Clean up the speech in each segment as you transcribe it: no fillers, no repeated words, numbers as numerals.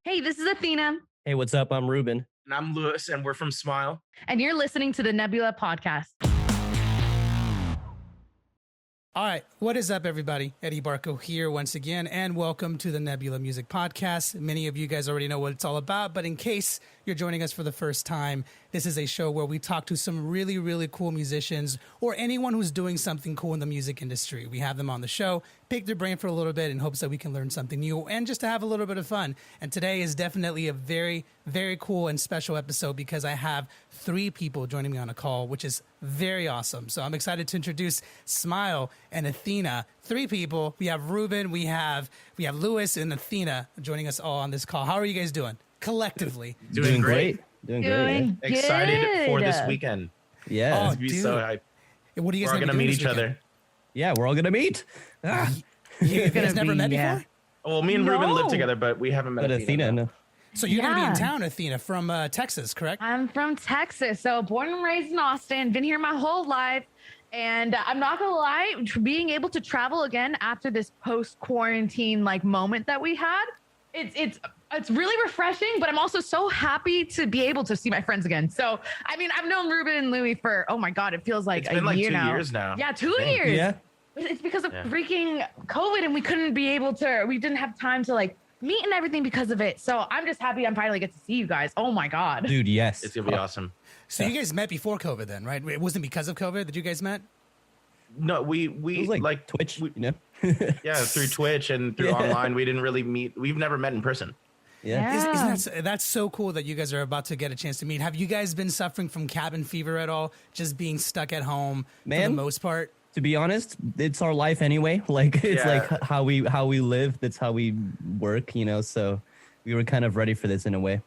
Hey, this is Athena. Hey, what's up? I'm Ruben. And I'm Lewis, and we're from SMLE. And you're listening to the Nebula Podcast. All right, what is up, everybody? Eddie Barco here once again, and welcome to the Nebula Music Podcast. Many of you guys already know what it's all about, but in case you're joining us for the first time, this is a show where we talk to some really, really cool musicians or anyone who's doing something cool in the music industry. We have them on the show, pick their brain for a little bit in hopes that we can learn something new and just to have a little bit of fun. And today is definitely a very, very cool and special episode because I have 3 people joining me on a call, which is very awesome. So I'm excited to introduce SMLE and ATHENA. 3 people. We have Ruben, we have Lewis and ATHENA joining us all on this call. How are you guys doing collectively? Doing great. Doing great. Yeah. Excited for this weekend. Yeah. Oh, Be dude. so hyped. What are you We're guys all going to meet this each weekend? other. Yeah, we're all going to meet. You guys never met yeah. before? Well, me and Ruben live No. together, but we haven't met But Athena, no. So you're going to be in Yeah. town, ATHENA, from Texas, correct? I'm from Texas, so born and raised in Austin, been here my whole life. And I'm not going to lie, being able to travel again after this post-quarantine moment that we had, it's really refreshing, but I'm also so happy to be able to see my friends again. So, I mean, I've known Ruben and Louie for, oh my God, it feels like It's been like year 2 now. years now. Yeah, 2 Dang. years. Yeah. It's because of Yeah. freaking COVID and we didn't have time to meet and everything because of it. So I'm just happy I'm finally get to see you guys. Oh my God. Dude, yes. It's going to be awesome. So you guys met before COVID then, right? It wasn't because of COVID that you guys met? No, we It was like Twitch, we- you know? yeah, through Twitch and through Yeah. online. We didn't really meet. We've never met in person. Yeah. That's so cool that you guys are about to get a chance to meet. Have you guys been suffering from cabin fever at all? Just being stuck at home for the Man. most part? To be honest, it's our life anyway. It's Yeah. like how we live. That's how we work, you know? So we were kind of ready for this in a way.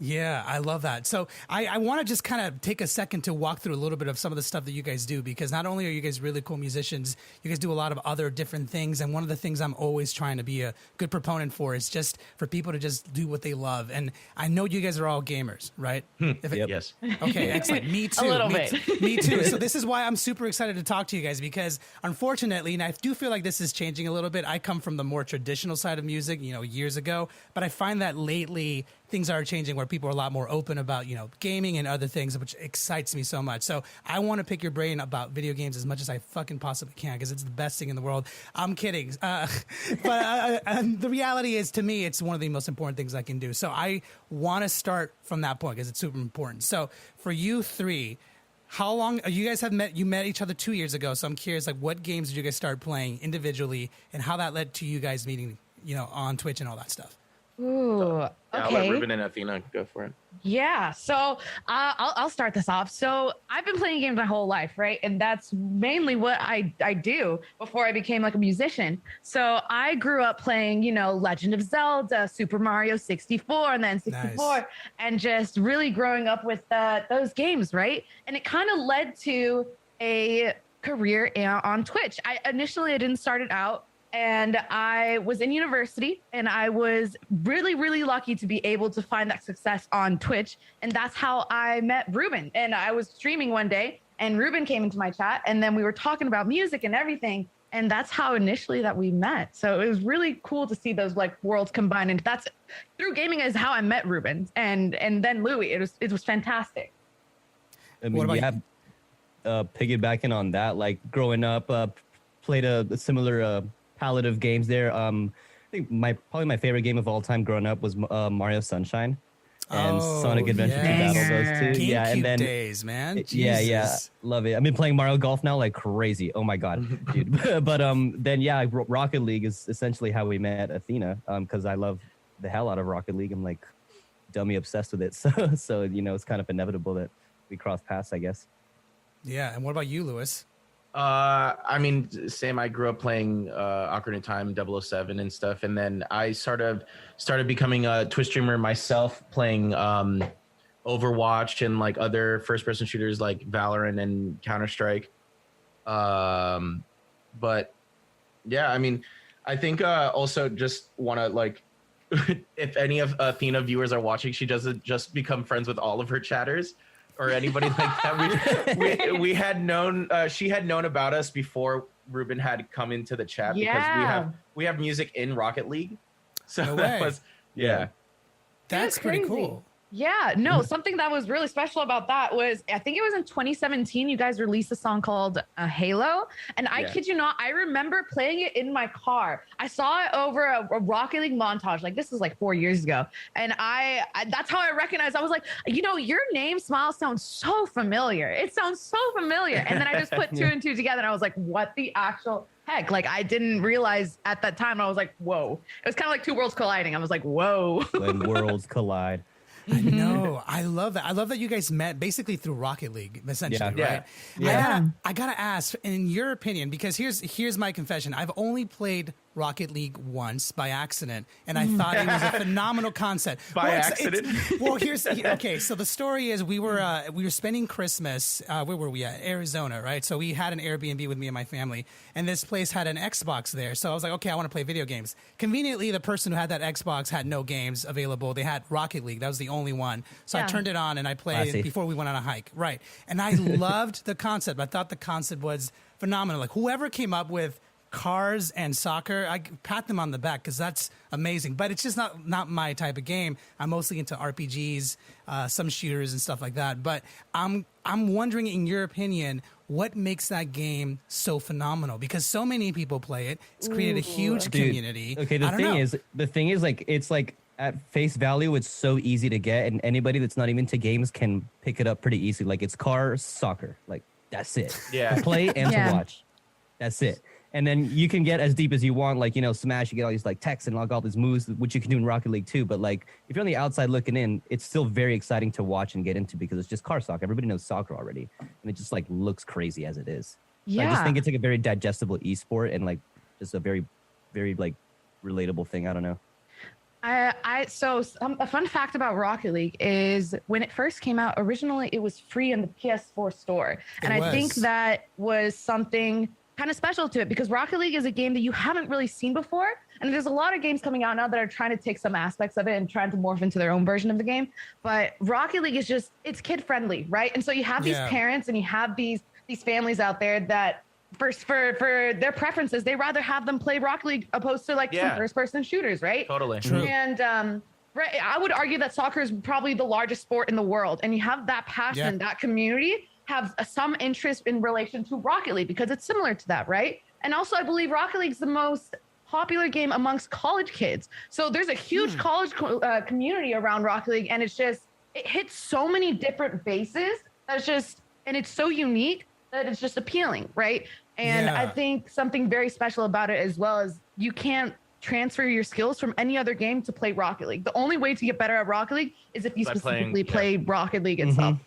Yeah, I love that. So I want to just kind of take a second to walk through a little bit of some of the stuff that you guys do, because not only are you guys really cool musicians, you guys do a lot of other different things. And one of the things I'm always trying to be a good proponent for is just for people to just do what they love. And I know you guys are all gamers, right? Yep. Yes. Okay, excellent. Me too. little me, bit. me too. So this is why I'm super excited to talk to you guys, because unfortunately, and I do feel like this is changing a little bit. I come from the more traditional side of music, years ago, but I find that lately things are changing where people are a lot more open about, gaming and other things, which excites me so much. So I want to pick your brain about video games as much as I fucking possibly can, because it's the best thing in the world. I'm kidding. But the reality is, to me, it's one of the most important things I can do. So I want to start from that point because it's super important. So for you 3, how long you guys have met? You met each other 2 years ago. So I'm curious, what games did you guys start playing individually and how that led to you guys meeting, on Twitch and all that stuff? Ooh, Yeah, I'll okay. let Ruben and Athena go for it. Yeah. So I'll start this off. So I've been playing games my whole life, right? And that's mainly what I do before I became a musician. So I grew up playing, Legend of Zelda, Super Mario 64, and then 64, Nice. and just really growing up with those games, right? And it kind of led to a career on Twitch. I didn't start it out. And I was in university and I was really, really lucky to be able to find that success on Twitch. And that's how I met Ruben. And I was streaming one day and Ruben came into my chat and then we were talking about music and everything. And that's how initially that we met. So it was really cool to see those worlds combined. And that's through gaming is how I met Ruben and then Louie. It was fantastic. I What mean, about piggybacking on that, growing up, played a similar palette of games there. I think probably my favorite game of all time growing up was Mario Sunshine and Sonic Adventure 2 yes. Battle, those two. Yeah, and GameCube then days, man. yeah, Jesus. love it. I've been playing Mario Golf now like crazy. Oh my God, dude. But then Rocket League is essentially how we met Athena, because I love the hell out of Rocket League. I'm dummy obsessed with it. So it's kind of inevitable that we cross paths, I guess. Yeah. And what about you, Lewis? I mean, same. I grew up playing Ocarina of Time, 007 and stuff, and then I started becoming a Twitch streamer myself, playing Overwatch and other first-person shooters like Valorant and Counter-Strike. But yeah, I mean, I think also just want to if any of Athena viewers are watching, she doesn't just become friends with all of her chatters or anybody like that. We had known, she had known about us before Ruben had come into the chat because we have music in Rocket League. So No that way. was, yeah. That's pretty crazy. cool. Yeah, no, something that was really special about that was, I think it was in 2017, you guys released a song called Halo. And I kid you not, I remember playing it in my car. I saw it over a Rocket League montage. Like, this was like 4 years ago. And I that's how I recognized, I was like, you know, your name, Smile, sounds so familiar. It sounds so familiar. And then I just put two and two together and I was like, what the actual heck? Like, I didn't realize at that time. I was like, whoa. It was kind of like two worlds colliding. I was like, whoa. When worlds collide. I know. I love that. I love that you guys met basically through Rocket League, essentially, right? Yeah. I gotta ask, in your opinion, because here's my confession. I've only played Rocket League once by accident, and I thought it was a phenomenal concept. By accident? Okay. So the story is we were spending Christmas. Where were we at? Arizona, right? So we had an Airbnb with me and my family, and this place had an Xbox there. So I was like, okay, I want to play video games. Conveniently, the person who had that Xbox had no games available. They had Rocket League. That was the only one. So I turned it on and I played it before we went on a hike. Right. And I loved the concept. I thought the concept was phenomenal. Like, whoever came up with cars and soccer, I pat them on the back because that's amazing. But it's just not my type of game. I'm mostly into RPGs, some shooters and stuff like that. But I'm wondering, in your opinion, what makes that game so phenomenal? Because so many people play it. It's created a huge community. Okay, the thing is, like, it's like at face value, it's so easy to get, and anybody that's not even into games can pick it up pretty easily. Like, it's cars, soccer. Like, that's it. Yeah. To play and to watch. That's it. And then you can get as deep as you want, like, you know, Smash, you get all these like texts and like all these moves, which you can do in Rocket League too. But like, if you're on the outside looking in, it's still very exciting to watch and get into because it's just car soccer. Everybody knows soccer already. And it just like looks crazy as it is. So I just think it's like a very digestible esport and like just a very, very like relatable thing. I don't know. So a fun fact about Rocket League is when it first came out, originally it was free in the PS4 store. And I think that was something kind of special to it because Rocket League is a game that you haven't really seen before. And there's a lot of games coming out now that are trying to take some aspects of it and trying to morph into their own version of the game. But Rocket League is just, it's kid friendly, right? And so you have these parents and you have these families out there that for their preferences, they rather have them play Rocket League opposed to like some first person shooters, right? Totally. True. And I would argue that soccer is probably the largest sport in the world. And you have that passion, that community have some interest in relation to Rocket League because it's similar to that, right? And also, I believe Rocket League is the most popular game amongst college kids. So there's a huge college community around Rocket League, and it hits so many different bases. And it's so unique that it's just appealing, right? And I think something very special about it as well is you can't transfer your skills from any other game to play Rocket League. The only way to get better at Rocket League is if you specifically play Rocket League itself.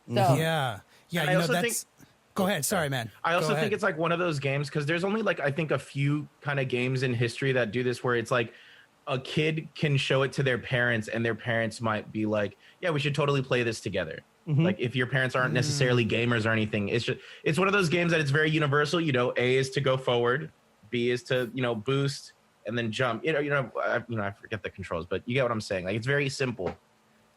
So yeah, I also think. Go ahead. Sorry, man. I also think it's like one of those games because there's only like I think a few kind of games in history that do this where it's like a kid can show it to their parents and their parents might be like, yeah, we should totally play this together. Like if your parents aren't necessarily gamers or anything, it's one of those games that it's very universal. You know, A is to go forward, B is to, you know, boost and then jump. I forget the controls, but you get what I'm saying. Like it's very simple.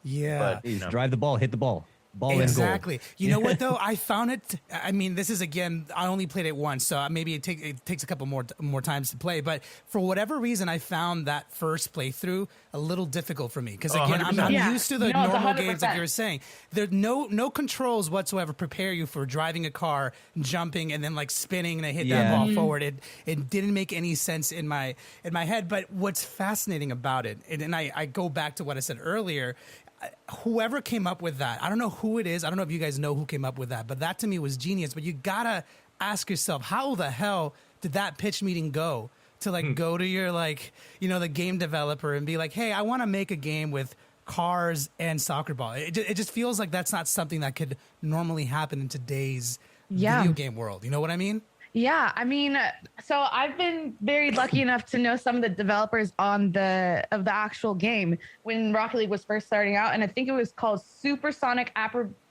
Yeah. But, Drive the ball, hit the ball. Ball exactly. And goal. You know what though? I found it. I mean, this is again. I only played it once, so maybe it takes a couple more times to play. But for whatever reason, I found that first playthrough a little difficult for me because again, I'm used to the normal games like you were saying. There's no controls whatsoever prepare you for driving a car, jumping, and then like spinning and I hit that ball forward. It didn't make any sense in my head. But what's fascinating about it, and I go back to what I said earlier. Whoever came up with that, I don't know who it is. I don't know if you guys know who came up with that, but that to me was genius. But you gotta ask yourself, how the hell did that pitch meeting go? To like go to your like, you know, the game developer and be like, hey, I want to make a game with cars and soccer ball. It just feels like that's not something that could normally happen in today's video game world. You know what I mean? Yeah, I mean, so I've been very lucky enough to know some of the developers of the actual game when Rocket League was first starting out, and I think it was called Supersonic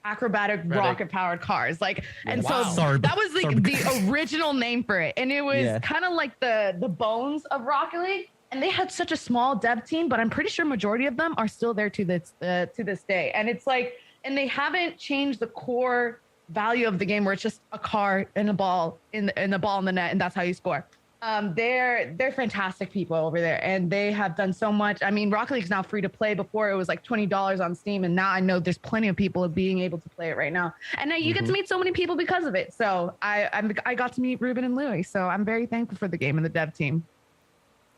Acrobatic Rocket Powered Cars. Like, and so that was the original name for it, and it was kind of like the bones of Rocket League. And they had such a small dev team, but I'm pretty sure majority of them are still there to this day. And it's like, and they haven't changed the core value of the game where it's just a car and a ball in the ball in the net and that's how you score. They're fantastic people over there, and they have done so much. I mean, Rocket League's now free to play. Before it was like $20 on Steam, and now I know there's plenty of people being able to play it right now. And now you get to meet so many people because of it. So I got to meet Ruben and Louie, so I'm very thankful for the game and the dev team.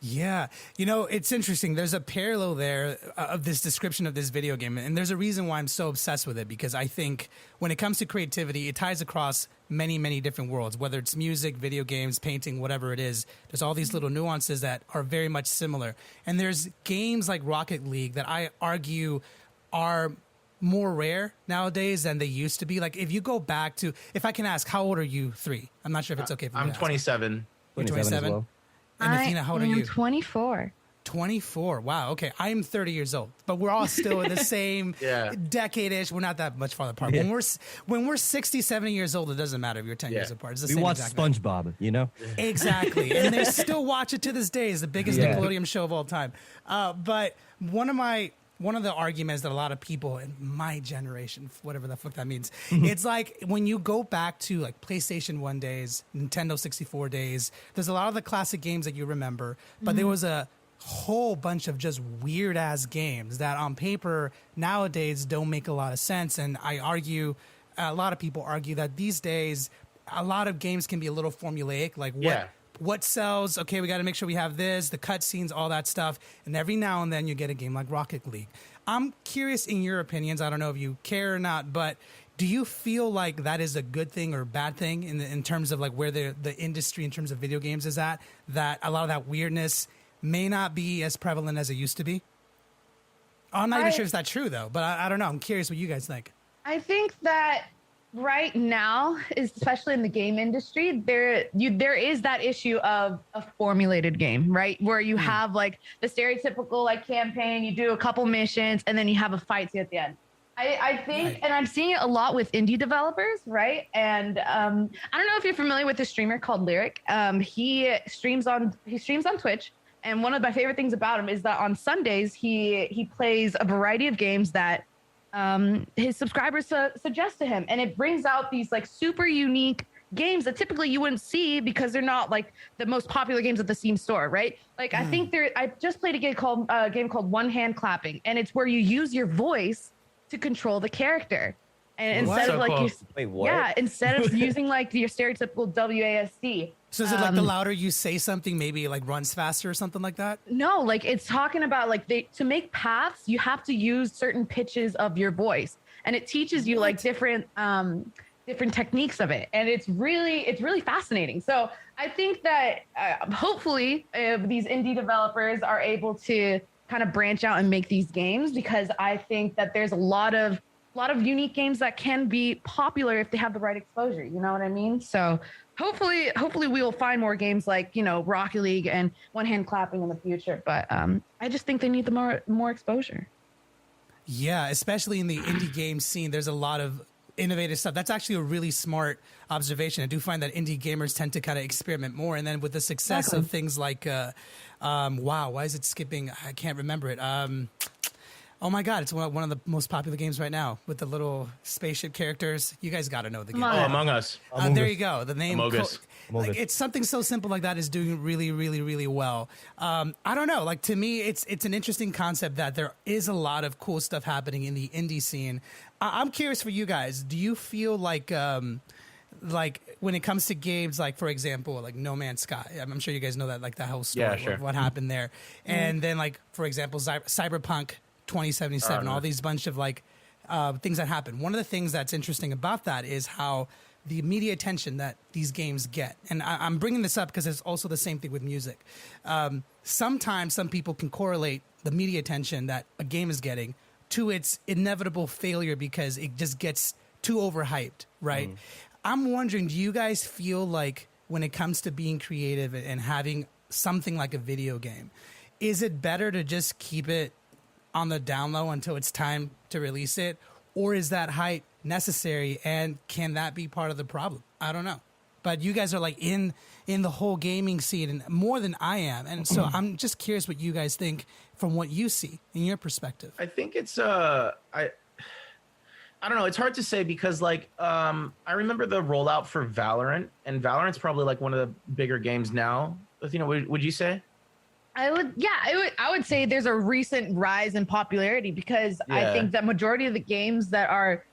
Yeah. You know, it's interesting. There's a parallel there of this description of this video game. And there's a reason why I'm so obsessed with it, because I think when it comes to creativity, it ties across many, many different worlds, whether it's music, video games, painting, whatever it is. There's all these little nuances that are very much similar. And there's games like Rocket League that I argue are more rare nowadays than they used to be. Like if you go back to, if I can ask, how old are you? 3? I'm not sure if it's okay for me. I'm 27. You're 27 as well. And Athena, how old are you? I'm 24. 24. Wow. Okay. I am 30 years old, but we're all still in the same Yeah. decade-ish. We're not that much farther apart. Yeah. When we're 60, 70 years old, it doesn't matter if you're 10 years apart. It's the We same watch exact matter. SpongeBob, you know? Exactly. And they still watch it to this day. It's the biggest Yeah. Nickelodeon show of all time. But one of the arguments that a lot of people in my generation, whatever the fuck that means, it's like when you go back to like PlayStation 1 days, Nintendo 64 days, there's a lot of the classic games that you remember, but there was a whole bunch of just weird ass games that on paper nowadays don't make a lot of sense. And I argue, a lot of people argue that these days, a lot of games can be a little formulaic, like what sells? Okay, we got to make sure we have this, the cutscenes, all that stuff. And every now and then you get a game like Rocket League. I'm curious in your opinions. I don't know if you care or not, but do you feel like that is a good thing or bad thing in terms of like where the industry in terms of video games is at, that a lot of that weirdness may not be as prevalent as it used to be? I'm not even sure if that's true though, but I don't know. I'm curious what you guys think. I think that right now, especially in the game industry, there is that issue of a formulated game, right? Where you have like the stereotypical like campaign, you do a couple missions, and then you have a fight at the end. I think, and I'm seeing it a lot with indie developers, right? And I don't know if you're familiar with a streamer called Lyric. He streams on Twitch, and one of my favorite things about him is that on Sundays he plays a variety of games that his subscribers suggest to him, and it brings out these like super unique games that typically you wouldn't see because they're not like the most popular games at the Steam store, right? Like I think I just played a game called One Hand Clapping, and it's where you use your voice to control the character, and instead of like instead of using like your stereotypical WASD. So is it like the louder you say something, maybe it like runs faster or something like that? No, like it's talking about like to make paths, you have to use certain pitches of your voice, and it teaches you like different techniques of it, and it's really fascinating. So I think that hopefully these indie developers are able to kind of branch out and make these games, because I think that there's a lot of unique games that can be popular if they have the right exposure. You know what I mean? So hopefully we will find more games like, you know, Rocket League and One Hand Clapping in the future. But I just think they need the more exposure. Yeah, especially in the indie game scene, there's a lot of innovative stuff. That's actually a really smart observation. I do find that indie gamers tend to kind of experiment more. And then with the success of things like, wow, why is it skipping? I can't remember it. Oh my God, it's one of the most popular games right now with the little spaceship characters. You guys got to know the game. Among Us. There you go. The name. Among Us. Like, it's something so simple like that is doing really, really, really well. I don't know. Like to me, it's an interesting concept that there is a lot of cool stuff happening in the indie scene. I'm curious for you guys. Do you feel like when it comes to games, like for example, like No Man's Sky? I'm sure you guys know that, like the whole story of what happened there. And then like for example, Cyberpunk 2077, all these bunch of like things that happen. One of the things that's interesting about that is how the media attention that these games get. And I'm bringing this up because it's also the same thing with music. Sometimes some people can correlate the media attention that a game is getting to its inevitable failure because it just gets too overhyped, right? I'm wondering, do you guys feel like when it comes to being creative and having something like a video game, is it better to just keep it on the down low until it's time to release it? Or is that hype necessary, and can that be part of the problem? I don't know. But you guys are like in the whole gaming scene and more than I am. And so I'm just curious what you guys think from what you see in your perspective. I think it's I don't know. It's hard to say because like I remember the rollout for Valorant, and Valorant's probably like one of the bigger games now Athena, would you say? I would say there's a recent rise in popularity because I think the majority of the games that are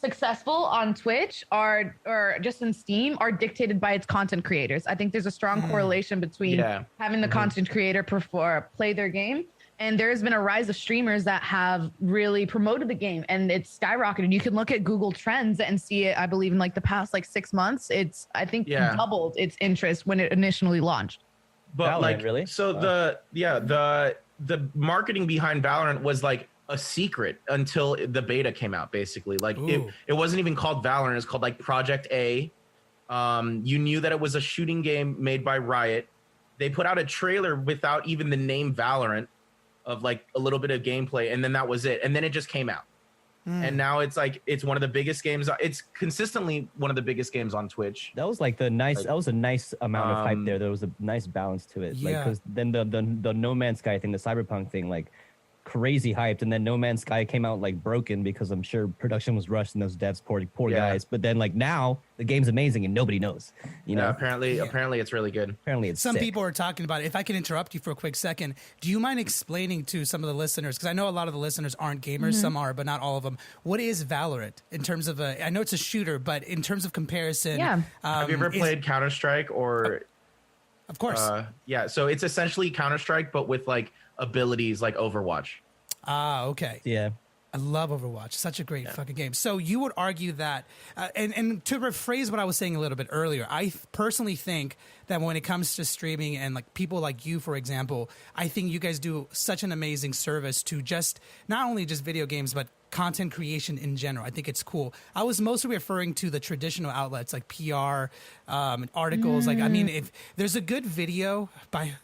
successful on Twitch or just in Steam are dictated by its content creators. I think there's a strong correlation between having the content creator play their game. And there's been a rise of streamers that have really promoted the game and it's skyrocketed. You can look at Google Trends and see it, I believe, in like the past 6 months. It's, I think, doubled its interest when it initially launched. But Valorant, like, really? So the marketing behind Valorant was like a secret until the beta came out, basically. Like it wasn't even called Valorant. It was called like Project A. You knew that it was a shooting game made by Riot. They put out a trailer without even the name Valorant of like a little bit of gameplay. And then that was it. And then it just came out. And now it's like, it's one of the biggest games. It's consistently one of the biggest games on Twitch. That was like that was a nice amount of hype there. There was a nice balance to it. Like, cause then the No Man's Sky thing, the Cyberpunk thing, like crazy hyped. And then No Man's Sky came out like broken because I'm sure production was rushed and those devs poor guys. But then like now the game's amazing and nobody knows, you know? Apparently it's really good. Apparently it's some sick. people are talking about it. If I can interrupt you for a quick second, do you mind explaining to some of the listeners, because I know a lot of the listeners aren't gamers, some are, but not all of them. What is Valorant in terms of I know it's a shooter, but in terms of comparison, have you ever played Counter-Strike or? Of course. So it's essentially Counter-Strike, but with like abilities like Overwatch. Okay. Yeah. I love Overwatch. Such a great fucking game. So you would argue that, and to rephrase what I was saying a little bit earlier, I personally think that when it comes to streaming and like people like you, for example, I think you guys do such an amazing service to just not only just video games, but content creation in general. I think it's cool. I was mostly referring to the traditional outlets like PR, articles. Like, I mean, if there's a good video by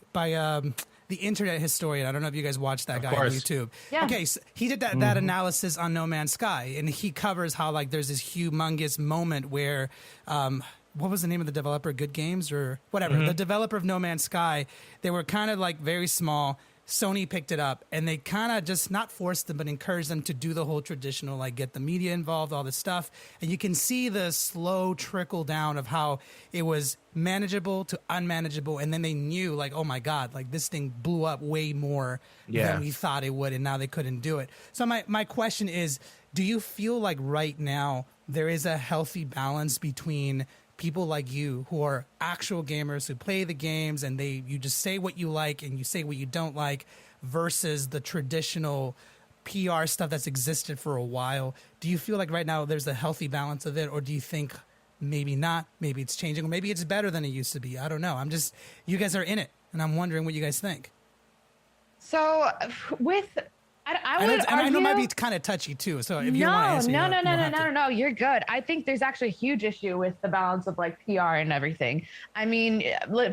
the internet historian. I don't know if you guys watched that guy on YouTube. Yeah. Okay, so he did that analysis on No Man's Sky, and he covers how like there's this humongous moment where, what was the name of the developer? Good Games or whatever. The developer of No Man's Sky, they were kind of like very small. Sony picked it up and they kind of just not forced them, but encouraged them to do the whole traditional, like get the media involved, all this stuff. And you can see the slow trickle down of how it was manageable to unmanageable. And then they knew like, oh my God, like this thing blew up way more than we thought it would. And now they couldn't do it. So my question is, do you feel like right now there is a healthy balance between people like you who are actual gamers who play the games and you just say what you like and you say what you don't like versus the traditional PR stuff that's existed for a while? Do you feel like right now there's a healthy balance of it, or do you think maybe not, maybe it's changing, or maybe it's better than it used to be? I don't know. You guys are in it and I'm wondering what you guys think. So I would argue, I know it might be kind of touchy too. So if you want to answer, no, you're good. I think there's actually a huge issue with the balance of like PR and everything. I mean,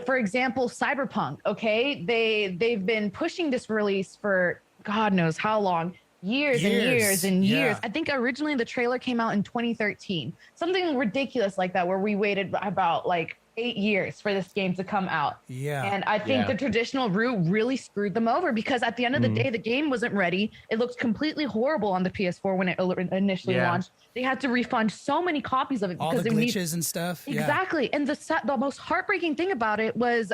for example, Cyberpunk. Okay, they've been pushing this release for God knows how long. Years and years and years. I think originally the trailer came out in 2013, something ridiculous like that, where we waited about like 8 years for this game to come out. And I think the traditional route really screwed them over, because at the end of the day, the game wasn't ready. It looked completely horrible on the PS4 when it initially launched. They had to refund so many copies of it all because the glitches and stuff. Exactly. And the most heartbreaking thing about it was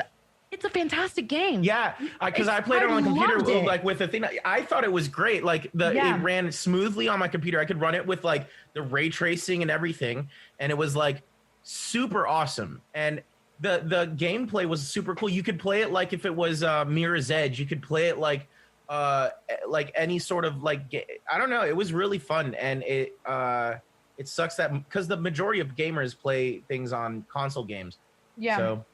it's a fantastic game. Yeah, because I played it on the computer like with Athena. I thought it was great. Like it ran smoothly on my computer. I could run it with like the ray tracing and everything, and it was like super awesome. And the gameplay was super cool. You could play it like if it was Mirror's Edge. You could play it like any sort of like I don't know. It was really fun, and it sucks that because the majority of gamers play things on console games. Yeah. So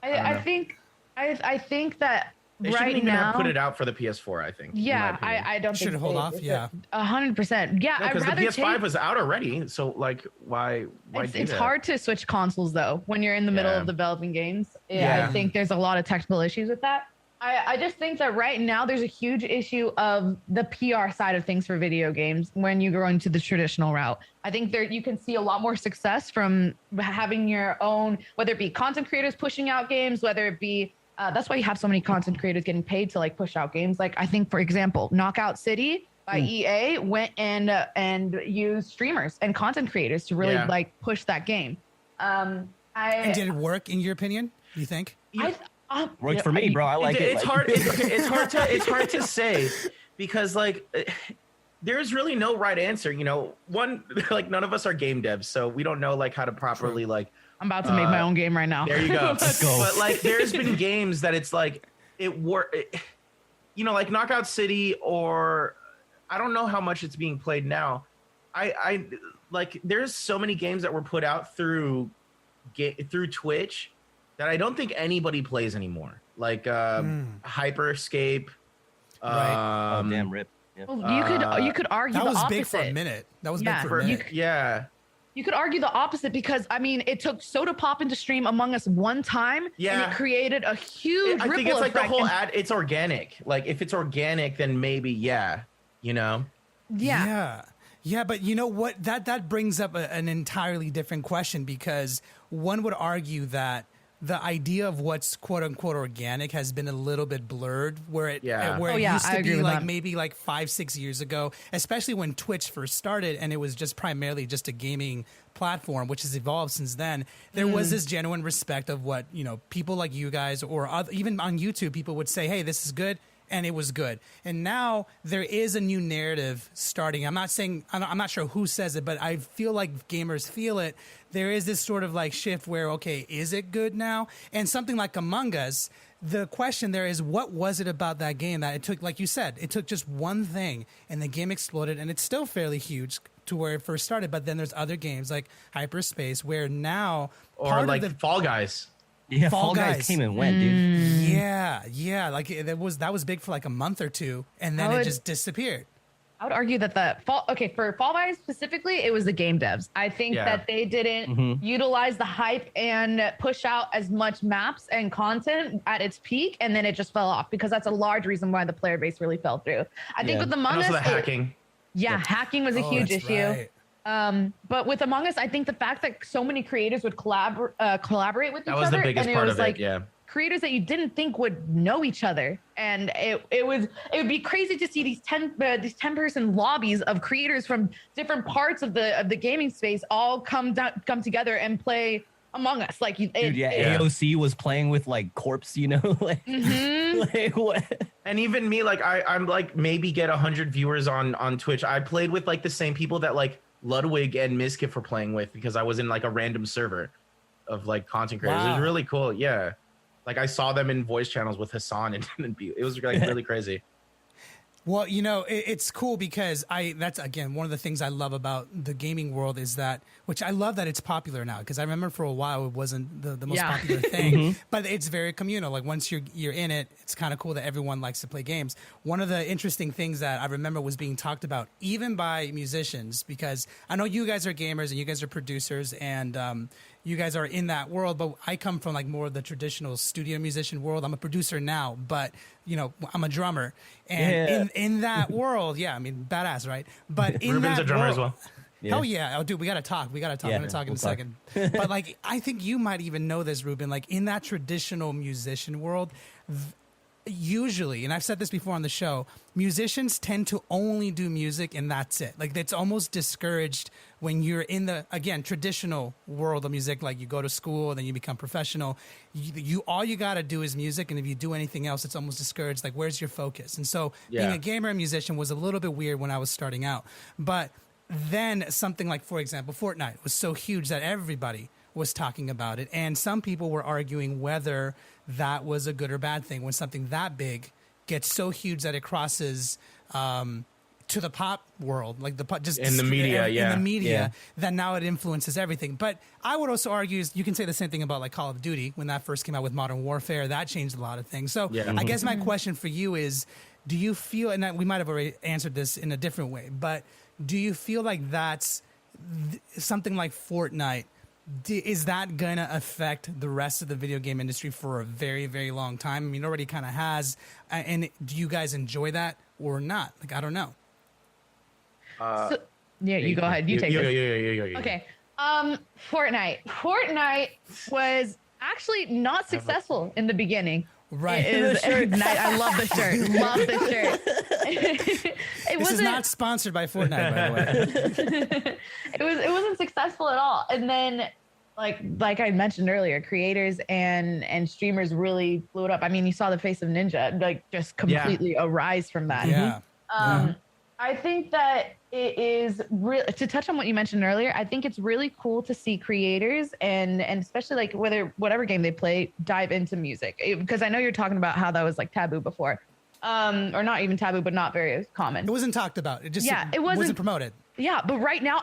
I think that they right shouldn't even now have put it out for the PS4. I think. Yeah, I don't think should hold off. 100%. Yeah, because the PS5 was out already. So like, why? It's hard to switch consoles though when you're in the middle of developing games. I think there's a lot of technical issues with that. I just think that right now there's a huge issue of the PR side of things for video games when you go into the traditional route. I think you can see a lot more success from having your own, whether it be content creators pushing out games, whether it be that's why you have so many content creators getting paid to like push out games. Like I think, for example, Knockout City by EA went and used streamers and content creators to really like push that game. And did it work in your opinion? You think? Works for me, bro. I like it. It's hard. It's hard to say because like there's really no right answer. You know, one, like none of us are game devs, so we don't know like how to properly like. I'm about to make my own game right now. There you go. Let's go. But like, there's been games that it's like you know, like Knockout City, or I don't know how much it's being played now. I like there's so many games that were put out through Twitch that I don't think anybody plays anymore. Like Hyperscape. Right. Oh, damn, rip. Yep. Well, you could argue that the was opposite. big for a minute. That was big for a minute. You could argue the opposite because I mean it took Soda Pop into stream Among Us one time and it created a huge ripple I think it's like the effect. whole it's organic. Like if it's organic, then maybe you know. Yeah, but you know what? That brings up an entirely different question because one would argue that the idea of what's quote unquote organic has been a little bit blurred where it used to be like maybe like 5-6 years ago, especially when Twitch first started and it was just primarily just a gaming platform, which has evolved since then. There was this genuine respect of what, you know, people like you guys or even on YouTube, people would say, hey, this is good. And it was good. And now there is a new narrative starting. I'm not sure who says it, but I feel like gamers feel it. There is this sort of like shift where, okay, is it good now? And something like Among Us, the question there is, what was it about that game that it took, like you said, it took just one thing and the game exploded and it's still fairly huge to where it first started. But then there's other games like Hyperspace where now... Or like Fall Guys. Yeah, Fall Guys came and went, dude. Yeah. Like that was big for like a month or two, and then it just disappeared. I would argue that for Fall Guys specifically, it was the game devs. I think that they didn't utilize the hype and push out as much maps and content at its peak, and then it just fell off because that's a large reason why the player base really fell through. I think with Among Us, also the hacking. Hacking was a huge issue. Right. But with Among Us, I think the fact that so many creators would collaborate with each other. That was the biggest part of it, creators that you didn't think would know each other, and it would be crazy to see these 10-person lobbies of creators from different parts of the gaming space all come together and play Among Us. Like, AOC was playing with like corpse, you know, like, like what? And even me, like I'm like maybe get 100 viewers on Twitch. I played with like the same people that like Ludwig and Mizkif were playing with because I was in like a random server of like content creators. Wow. It was really cool. Yeah. Like I saw them in voice channels with Hassan and it was like really crazy. Well, you know, it's cool because that's again, one of the things I love about the gaming world is that, which I love that it's popular now because I remember for a while it wasn't the most popular thing, but it's very communal. Like once you're in it, it's kind of cool that everyone likes to play games. One of the interesting things that I remember was being talked about even by musicians, because I know you guys are gamers and you guys are producers and you guys are in that world, but I come from like more of the traditional studio musician world. I'm a producer now, but you know, I'm a drummer. And in that world, I mean, badass, right? But in Ruben's that a drummer world, as well. Hell yeah. Oh, dude, we got to talk. I'm going to talk in a second. But like, I think you might even know this, Ruben, like in that traditional musician world, usually, and I've said this before on the show, musicians tend to only do music and that's it. Like it's almost discouraged when you're in the, again, traditional world of music, like you go to school and then you become professional. You all you got to do is music. And if you do anything else, it's almost discouraged. Like, where's your focus? And so being a gamer and musician was a little bit weird when I was starting out. But then something like, for example, Fortnite was so huge that everybody was talking about it. And some people were arguing whether that was a good or bad thing when something that big gets so huge that it crosses to the pop world, like just in the media, in the media, that now it influences everything. But I would also argue you can say the same thing about like Call of Duty when that first came out with Modern Warfare. That changed a lot of things. So I guess my question for you is, do you feel, and we might have already answered this in a different way, but do you feel like that's something like Fortnite? Is that going to affect the rest of the video game industry for a very, very long time? I mean, it already kind of has. And do you guys enjoy that or not? Like, I don't know. You go ahead. You take it. Yeah. Okay. Fortnite was actually not successful in the beginning. Right. I love the shirt. Love the shirt. This is not sponsored by Fortnite, by the way. It wasn't successful at all. And then like I mentioned earlier, creators and streamers really blew it up. I mean, you saw the face of Ninja like just completely arise from that. Yeah. I think that it is real to touch on what you mentioned earlier. I think it's really cool to see creators and especially like whatever game they play dive into music, because I know you're talking about how that was like taboo before, or not even taboo, but not very common. It wasn't talked about. It just it wasn't promoted. Yeah, but right now,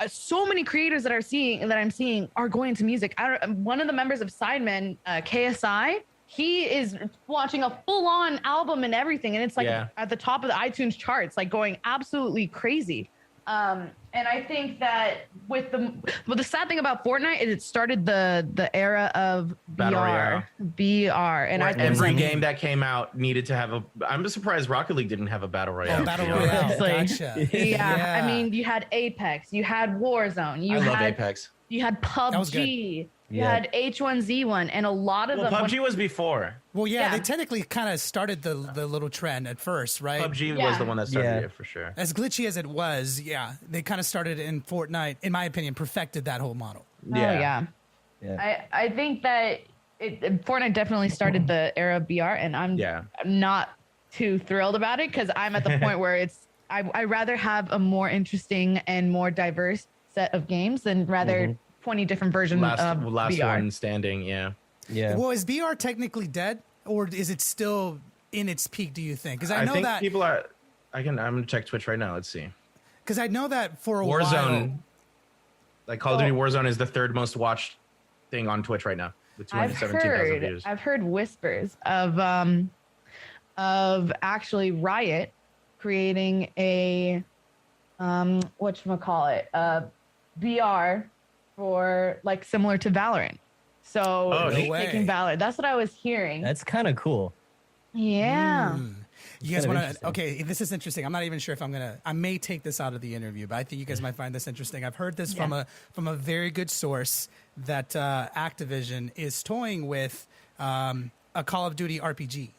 so many creators that I'm seeing are going into music. One of the members of Sidemen, KSI, he is launching a full-on album and everything, and it's like at the top of the iTunes charts, like going absolutely crazy. And I think that the sad thing about Fortnite is it started the era of BR, and every game that came out needed to have a. I'm just surprised Rocket League didn't have a battle royale. Battle royale, gotcha. Yeah, I mean, you had Apex, you had Warzone, I love Apex. You had PUBG. You had H1Z1, and a lot of them. PUBG was before. Well, they technically kind of started the little trend at first, right? PUBG was the one that started it for sure. As glitchy as it was, they kind of started in Fortnite. In my opinion, perfected that whole model. I think that Fortnite definitely started the era of BR, and I'm not too thrilled about it because I'm at the point where I rather have a more interesting and more diverse set of games than rather 20 different versions of last BR. one standing. Yeah. Well, is BR technically dead, or is it still in its peak? Do you think? Because I know think that people are. I'm gonna check Twitch right now. Let's see. Because I know that for a Warzone, while, like Call of Duty Warzone, is the third most watched thing on Twitch right now with 217,000 views. I've heard whispers of actually Riot creating a whatchamacallit, BR for like similar to Valorant. So taking Valorant. That's what I was hearing. That's kind of cool. Yeah. You guys want to? Okay, this is interesting. I'm not even sure if I may take this out of the interview, but I think you guys might find this interesting. I've heard this from a very good source that Activision is toying with a Call of Duty RPG.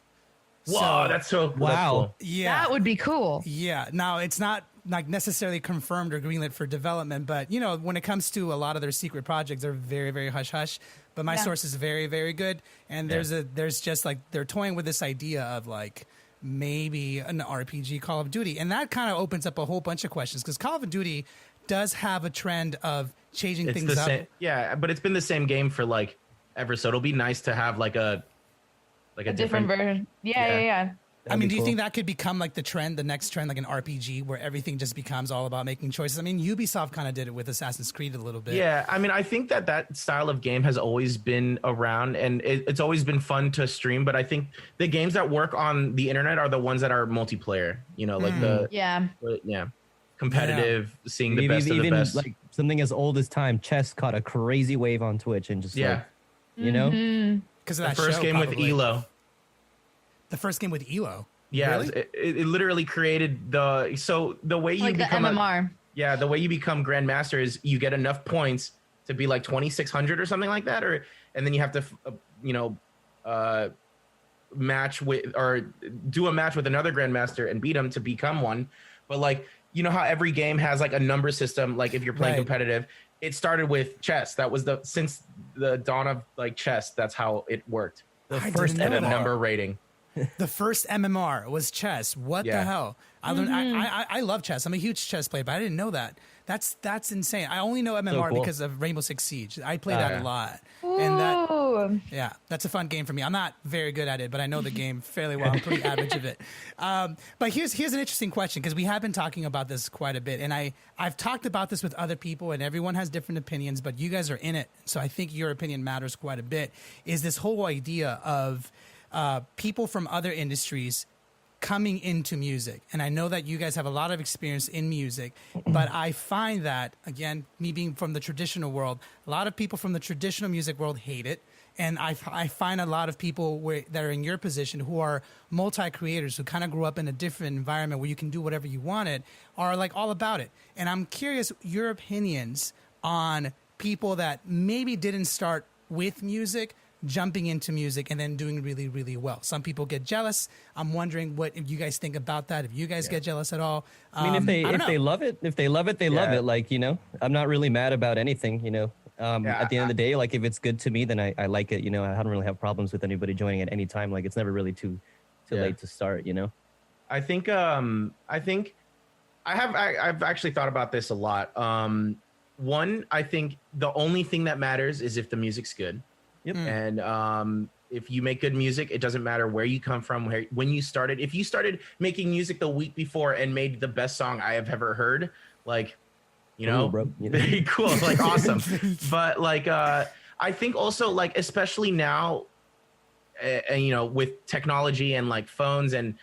Whoa, that's so wow. That's cool. Yeah, that would be cool. Yeah. Now it's not like necessarily confirmed or greenlit for development, but you know, when it comes to a lot of their secret projects, they're very, very hush hush. But my source is very, very good, and there's just like they're toying with this idea of like maybe an RPG Call of Duty, and that kind of opens up a whole bunch of questions because Call of Duty does have a trend of changing things up. Yeah, but it's been the same game for like ever, so it'll be nice to have like a different version. Yeah. I mean, do you think that could become like the trend, the next trend, like an RPG where everything just becomes all about making choices? I mean, Ubisoft kind of did it with Assassin's Creed a little bit. Yeah, I mean, I think that style of game has always been around, and it's always been fun to stream. But I think the games that work on the internet are the ones that are multiplayer. You know, like competitive, seeing the best of the best. Like something as old as time, chess caught a crazy wave on Twitch, and just like, you know, because of the that first game with Elo. The first game with Elo. Yeah, really? it literally created the way you like become the MMR. the way you become Grandmaster is you get enough points to be like 2,600 or something like that, and then you have to match with or do a match with another Grandmaster and beat him to become one. But like, you know how every game has like a number system, like if you're playing competitive, it started with chess. That was since the dawn of like chess, that's how it worked. The first number rating. The first MMR was chess. What the hell? I love chess. I'm a huge chess player, but I didn't know that. That's insane. I only know MMR because of Rainbow Six Siege. I play that a lot. Ooh. And that's a fun game for me. I'm not very good at it, but I know the game fairly well. I'm pretty average of it. But here's an interesting question because we have been talking about this quite a bit, and I've talked about this with other people, and everyone has different opinions, but you guys are in it, so I think your opinion matters quite a bit. Is this whole idea of people from other industries coming into music. And I know that you guys have a lot of experience in music, but I find that, again, me being from the traditional world, a lot of people from the traditional music world hate it. And I find a lot of people that are in your position who are multi-creators who kind of grew up in a different environment where you can do whatever you wanted are like all about it. And I'm curious your opinions on people that maybe didn't start with music, jumping into music and then doing really, really well. Some people get jealous. I'm wondering what if you guys think about that. If you guys get jealous at all. I mean, if they love it, they love it. Like, you know, I'm not really mad about anything, you know. At the end of the day, like if it's good to me, then I like it. You know, I don't really have problems with anybody joining at any time. Like it's never really too late to start. You know. I've actually thought about this a lot. One, I think the only thing that matters is if the music's good. Yep. And if you make good music, it doesn't matter where you come from, when you started. If you started making music the week before and made the best song I have ever heard, like, you know, bro. You know? Very cool, like awesome. But like, I think also like, especially now, and you know, with technology and like phones and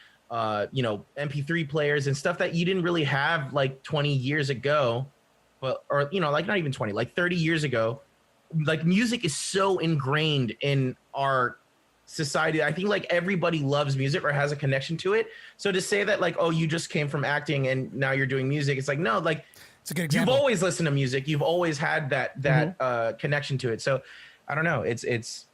you know, MP3 players and stuff that you didn't really have like 20 years ago, or you know, like not even 20, like 30 years ago. Like music is so ingrained in our society. I think like everybody loves music or has a connection to it. So to say that like, oh, you just came from acting and now you're doing music, it's like, no, like it's a good example. You've always listened to music. You've always had that connection to it. So I don't know. It's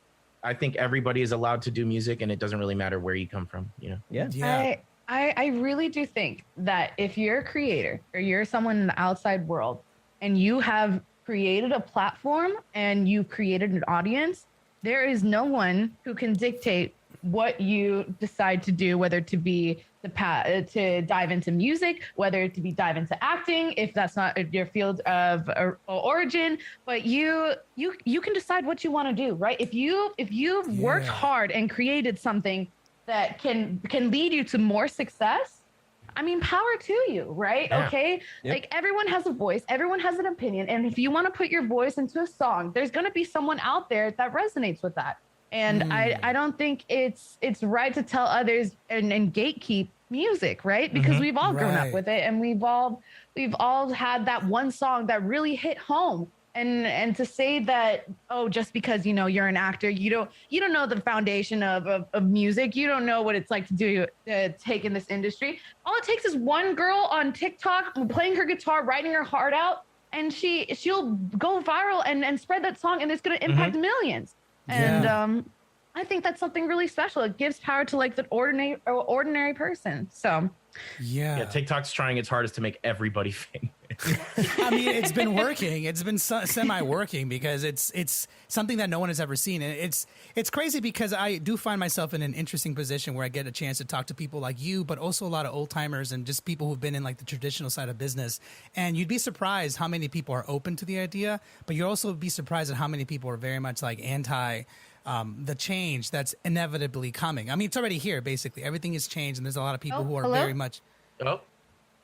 I think everybody is allowed to do music and it doesn't really matter where you come from, you know? Yeah. I really do think that if you're a creator or you're someone in the outside world and you have created a platform and you created an audience, there is no one who can dictate what you decide to do, whether to be to dive into music, whether to be dive into acting, if that's not your field of origin, but you can decide what you want to do, right? If you've worked hard and created something that can lead you to more success, I mean, power to you, right? Yeah. Okay. Yep. Like everyone has a voice, everyone has an opinion. And if you want to put your voice into a song, there's going to be someone out there that resonates with that. And I don't think it's right to tell others and gatekeep music, right? Because we've all grown up with it and we've all had that one song that really hit home. And to say that, oh, just because, you know, you're an actor, you don't know the foundation of music. You don't know what it's like to take in this industry. All it takes is one girl on TikTok playing her guitar, writing her heart out, and she'll go viral and spread that song, and it's going to impact millions. And I think that's something really special. It gives power to like the ordinary person. So yeah, TikTok's trying its hardest to make everybody famous. I mean, it's been working. It's been semi-working because it's something that no one has ever seen. And it's crazy because I do find myself in an interesting position where I get a chance to talk to people like you, but also a lot of old timers and just people who've been in like the traditional side of business. And you'd be surprised how many people are open to the idea, but you'd also be surprised at how many people are very much like anti the change that's inevitably coming. I mean, it's already here, basically. Everything has changed, and there's a lot of people who are very much... Oh?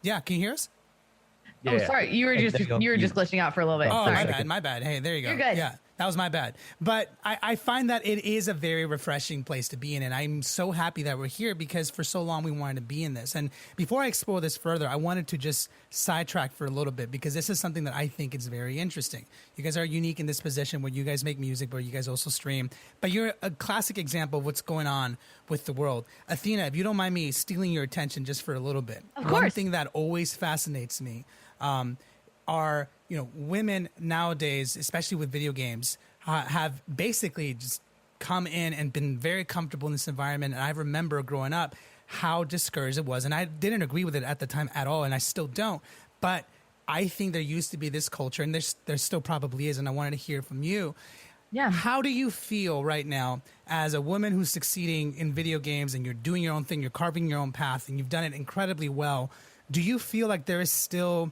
Yeah, can you hear us? Yeah. Oh, sorry. You were just glitching out for a little bit. Oh, sorry. my bad. Hey, there you go. You're good. Yeah, that was my bad. But I find that it is a very refreshing place to be in, and I'm so happy that we're here because for so long we wanted to be in this. And before I explore this further, I wanted to just sidetrack for a little bit because this is something that I think is very interesting. You guys are unique in this position where you guys make music, but you guys also stream. But you're a classic example of what's going on with the world. Athena, if you don't mind me stealing your attention just for a little bit. Of course. One thing that always fascinates me are, you know, women nowadays, especially with video games, have basically just come in and been very comfortable in this environment. And I remember growing up how discouraged it was. And I didn't agree with it at the time at all. And I still don't. But I think there used to be this culture, and there still probably is. And I wanted to hear from you. Yeah. How do you feel right now as a woman who's succeeding in video games and you're doing your own thing, you're carving your own path, and you've done it incredibly well? Do you feel like there is still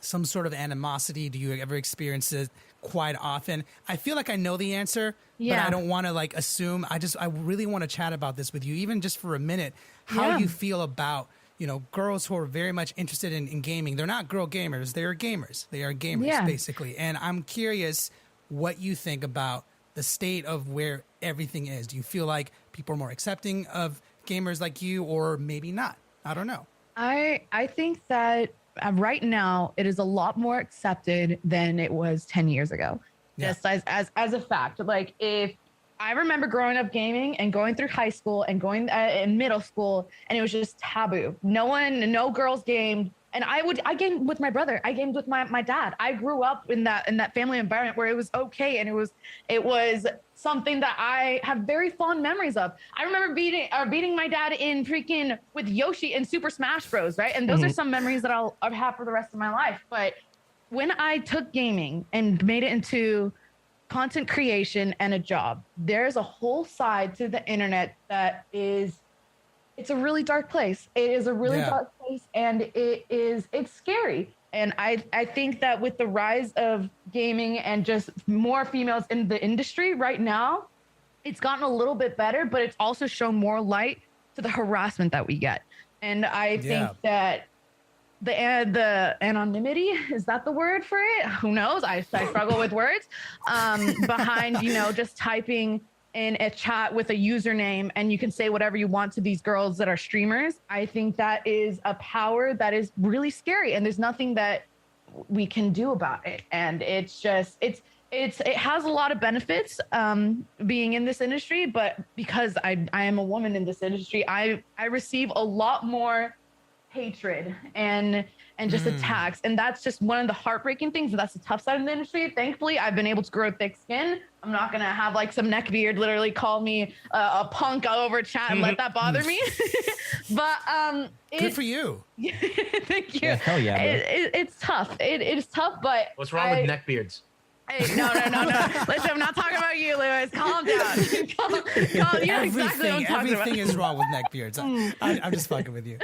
some sort of animosity? Do you ever experience it quite often? I feel like I know the answer, but I don't want to like assume. I really want to chat about this with you, even just for a minute, how you feel about, you know, girls who are very much interested in gaming. They're not girl gamers. They are gamers. They are gamers, basically. And I'm curious what you think about the state of where everything is. Do you feel like people are more accepting of gamers like you, or maybe not? I don't know. I think that right now it is a lot more accepted than it was 10 years ago. Yeah. Just as a fact, like if I remember growing up gaming and going through high school and going in middle school, and it was just taboo. No girls gamed. And I gamed with my brother. I gamed with my dad. I grew up in that family environment where it was okay. And it was something that I have very fond memories of. I remember beating my dad in freaking with Yoshi in Super Smash Bros. Right. And those are some memories that I'll have for the rest of my life. But when I took gaming and made it into content creation and a job, there's a whole side to the internet that is, it's a really dark place. It is a really dark place, and it's scary. And I think that with the rise of gaming and just more females in the industry right now, it's gotten a little bit better, but it's also shown more light to the harassment that we get. And I think that the anonymity, is that the word for it? Who knows? I struggle with words. Behind, just typing in a chat with a username and you can say whatever you want to these girls that are streamers. I think that is a power that is really scary, and there's nothing that we can do about it. And it's just, it has a lot of benefits being in this industry, but because I am a woman in this industry, I receive a lot more hatred and just attacks. And that's just one of the heartbreaking things. And that's the tough side of the industry. Thankfully, I've been able to grow thick skin. I'm not going to have like some neckbeard literally call me a punk over chat and let that bother me. But good for you. Thank you. Yeah, hell yeah, it's tough. It is tough, but what's wrong with neckbeards? Hey, no. Listen, I'm not talking about you, Lewis. Calm down. Calm. You know exactly what I'm talking about. Everything is wrong with neckbeards. I'm just fucking with you.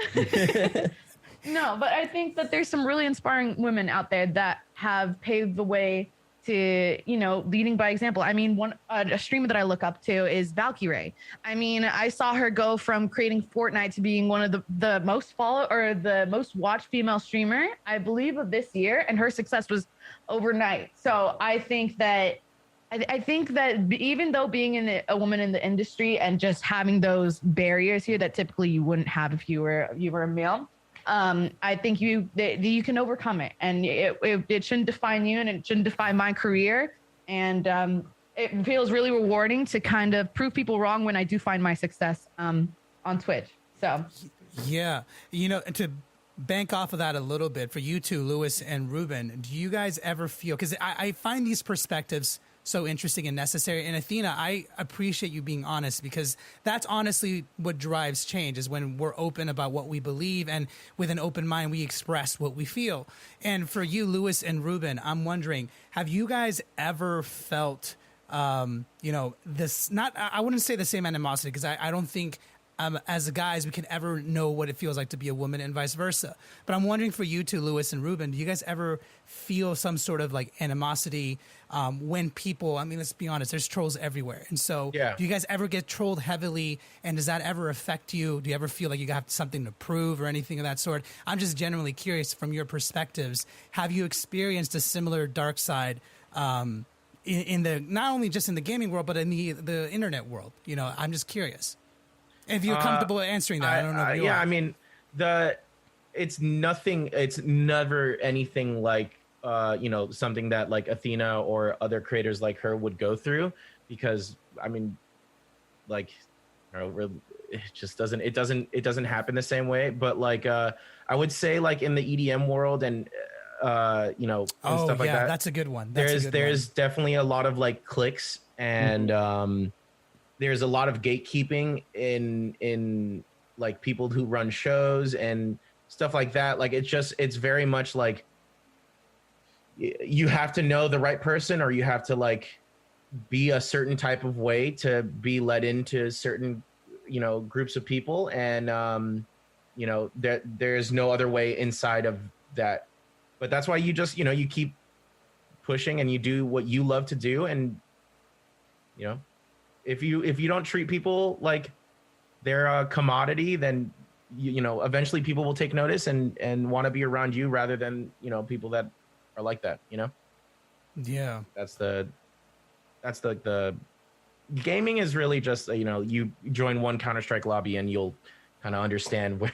No, but I think that there's some really inspiring women out there that have paved the way to, leading by example. I mean, a streamer that I look up to is Valkyrae. I mean, I saw her go from creating Fortnite to being one of the most the most watched female streamer, I believe, of this year, and her success was overnight. So I think that even though being a woman in the industry and just having those barriers here that typically you wouldn't have if you were a male, I think you can overcome it, and it shouldn't define you, and it shouldn't define my career. And it feels really rewarding to kind of prove people wrong when I do find my success on Twitch. So, yeah, and to bank off of that a little bit for you two, Lewis and Ruben, do you guys ever feel, because I find these perspectives so interesting and necessary. And Athena, I appreciate you being honest, because that's honestly what drives change, is when we're open about what we believe, and with an open mind, we express what we feel. And for you, Lewis and Ruben, I'm wondering, have you guys ever felt, this, I wouldn't say the same animosity, because I don't think as guys we can ever know what it feels like to be a woman, and vice versa. But I'm wondering for you two, Lewis and Ruben, do you guys ever feel some sort of like animosity when people, I mean, let's be honest, there's trolls everywhere. And so do you guys ever get trolled heavily, and does that ever affect you? Do you ever feel like you have something to prove or anything of that sort? I'm just genuinely curious from your perspectives. Have you experienced a similar dark side in the, not only just in the gaming world, but in the internet world? I'm just curious. If you're comfortable answering that, I don't know if you are. I mean, it's never anything like, something that like Athena or other creators like her would go through, because I mean, like, it just doesn't happen the same way. But like, I would say like in the EDM world and, and stuff like that. That's a good one. There's definitely a lot of like clicks and, there's a lot of gatekeeping in like people who run shows and stuff like that. Like, it's very much like you have to know the right person, or you have to like be a certain type of way to be let into certain, groups of people. And, there's no other way inside of that. But that's why you just, you keep pushing and you do what you love to do. And, if you don't treat people like they're a commodity, then eventually people will take notice and want to be around you rather than people that are like that. Yeah, that's the gaming is really just you join one Counter-Strike lobby and you'll kind of understand where,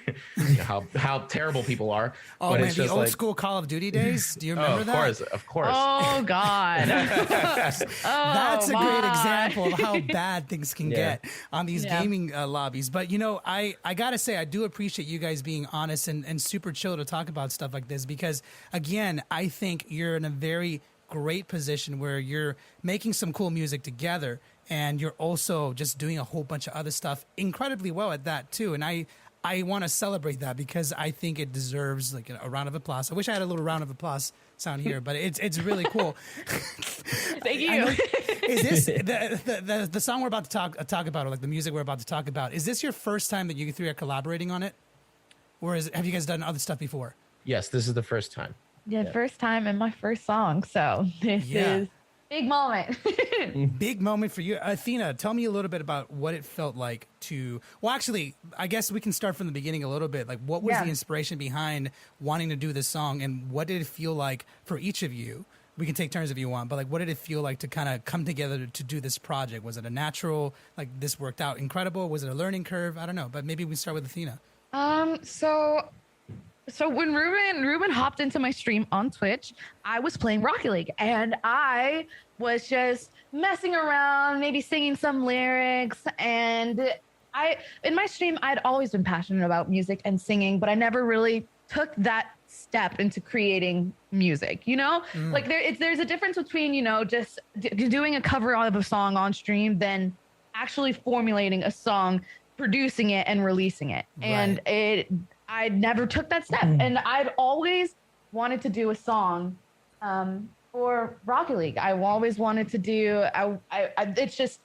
how terrible people are. Oh, but man, it's the just old like, school Call of Duty days. Do you remember that? Of course. Oh God. That's a great example of how bad things can get on these gaming lobbies. But I gotta say, I do appreciate you guys being honest and super chill to talk about stuff like this, because again, I think you're in a very great position where you're making some cool music together, and you're also just doing a whole bunch of other stuff incredibly well at that too. And I I want to celebrate that because I think it deserves like a round of applause. I wish I had a little round of applause sound here, but it's really cool. Thank you. Is this the song we're about to talk about, or like the music we're about to talk about? Is this your first time that you three are collaborating on it, or have you guys done other stuff before? Yes, this is the first time. Yeah, first time and my first song. So this is big moment. Big moment for you. Athena, tell me a little bit about what it felt like to, well, actually, I guess we can start from the beginning a little bit. Like, what was the inspiration behind wanting to do this song, and what did it feel like for each of you? We can take turns if you want, but like, what did it feel like to kind of come together to do this project? Was it a natural, like this worked out incredible? Was it a learning curve? I don't know, but maybe we start with Athena. So when Ruben hopped into my stream on Twitch, I was playing Rocket League, and I was just messing around, maybe singing some lyrics. And in my stream, I'd always been passionate about music and singing, but I never really took that step into creating music, you know? Like there's a difference between, you know, just doing a cover of a song on stream than actually formulating a song, producing it and releasing it. Right. And I never took that step. And I'd always wanted to do a song for Rocket League. I always wanted to do, it's just